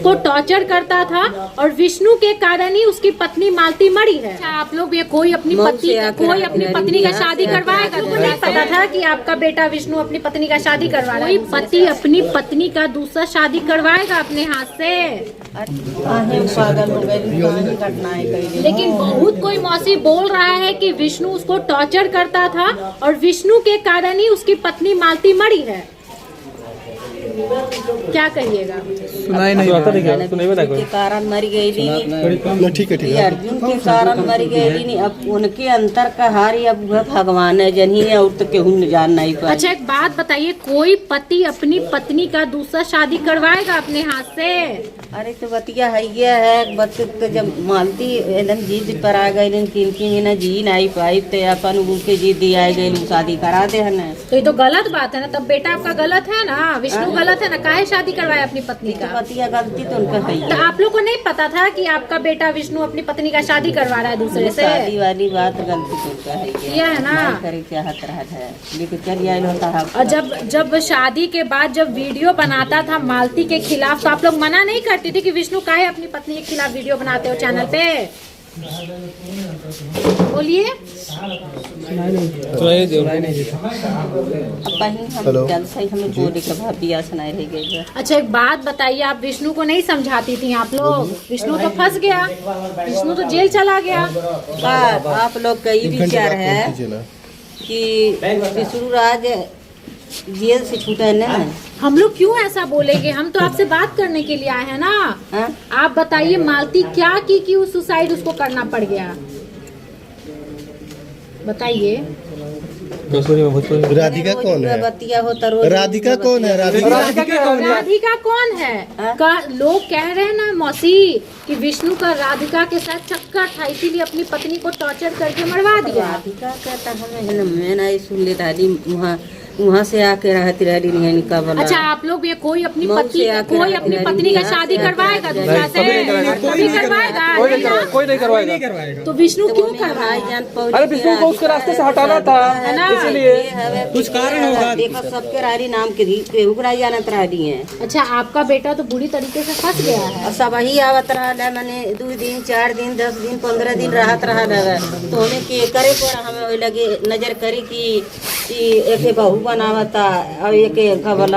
उसको टॉर्चर करता था और विष्णु के कारण ही उसकी पत्नी मालती मरी है। अच्छा, आप लोग ये कोई अपनी पत्नी का शादी करवाएगा? तो नहीं पता था कि आपका बेटा विष्णु अपनी पत्नी का शादी करवा रहा है? कोई पति अपनी पत्नी का दूसरा शादी करवाएगा अपने हाथ से? पागल हो गए। लेकिन बहुत कोई मौसी बोल रहा है कि विष्णु उसको टॉर्चर करता था और विष्णु के कारण ही उसकी पत्नी मालती मरी है। क्या कहिएगा? सुनाई नहीं के कारण मरी गई थी। ठीक है अर्जुन के कारण मरी गई थी। अब उनके अंतर का हारी अब वह भगवान है, जन ही और तो केहू न जान नहीं पाए। अच्छा, एक बात बताइए, कोई पति अपनी पत्नी का दूसरा शादी करवाएगा अपने हाथ से? अरे तो बतिया है बत तो जब मालती एकदम जीद पर आ गई किनकी ना जी नहीं पाई तो अपन उनके जीद आ गई शादी करा दे है ना। तो ये तो गलत बात है ना, तब बेटा आपका गलत है ना, विष्णु गलत है ना, काहे शादी करवाए अपनी पत्नी का? बतिया गलती तो उनका है। तो आप लोग को नहीं पता था कि आपका बेटा विष्णु अपनी पत्नी का शादी करवा रहा है दूसरे से? शादी वाली बात गलती तो उनका है। ये है ना, करे चाहत रहा है लेकिन चल आए होता है। और जब शादी के बाद जब वीडियो बनाता था मालती के खिलाफ तो आप लोग मना नहीं करती थी कि विष्णु काहे अपनी पत्नी के खिलाफ वीडियो बनाते हो चैनल पे? बोलिए। हमें बोले के भाभिया सुनाई रह गई। अच्छा, एक बात बताइए, आप विष्णु को नहीं समझाती थी आप लोग? विष्णु तो फंस गया, विष्णु तो जेल चला गया। आप लोग का ये विचार है कि विष्णु राज जेल से छूटा है ना? हम लोग क्यों ऐसा बोलेंगे? हम तो आपसे बात करने के लिए आए हैं ना। हा? आप बताइए, मालती क्या की कि सुसाइड उसको करना पड़ गया? बताइए। राधिका कौन है? बतिया होता राधिका कौन है? राधिका कौन है? लोग कह रहे हैं ना मौसी कि विष्णु का राधिका के साथ चक्कर था, इसीलिए अपनी पत्नी को टॉर्चर करके मरवा दिया। राधिका कहता हमें मैं नहीं सुन लेता वहाँ से आके रहती रही नहीं का बोला। अच्छा, आप लोग ये कोई अपनी पत्नी का शादी करवाएगा दूसरा से? कोई करवाएगा? कोई नहीं करवाएगा। तो विष्णु क्यों करवाएगा? अरे विष्णु को उसके रास्ते से हटाना था, इसीलिए कुछ कारण होगा। देखो सबके रारी नाम के जानत रही है। अच्छा, आपका बेटा तो बुरी तरीके से फंस गया है। सब ही आवत रहा मैंने 2 दिन 4 दिन 10 दिन 15 दिन राहत रहा तो हमें के करे पर हमें लगे नजर करी कि एक बहू बनावता और एक बोला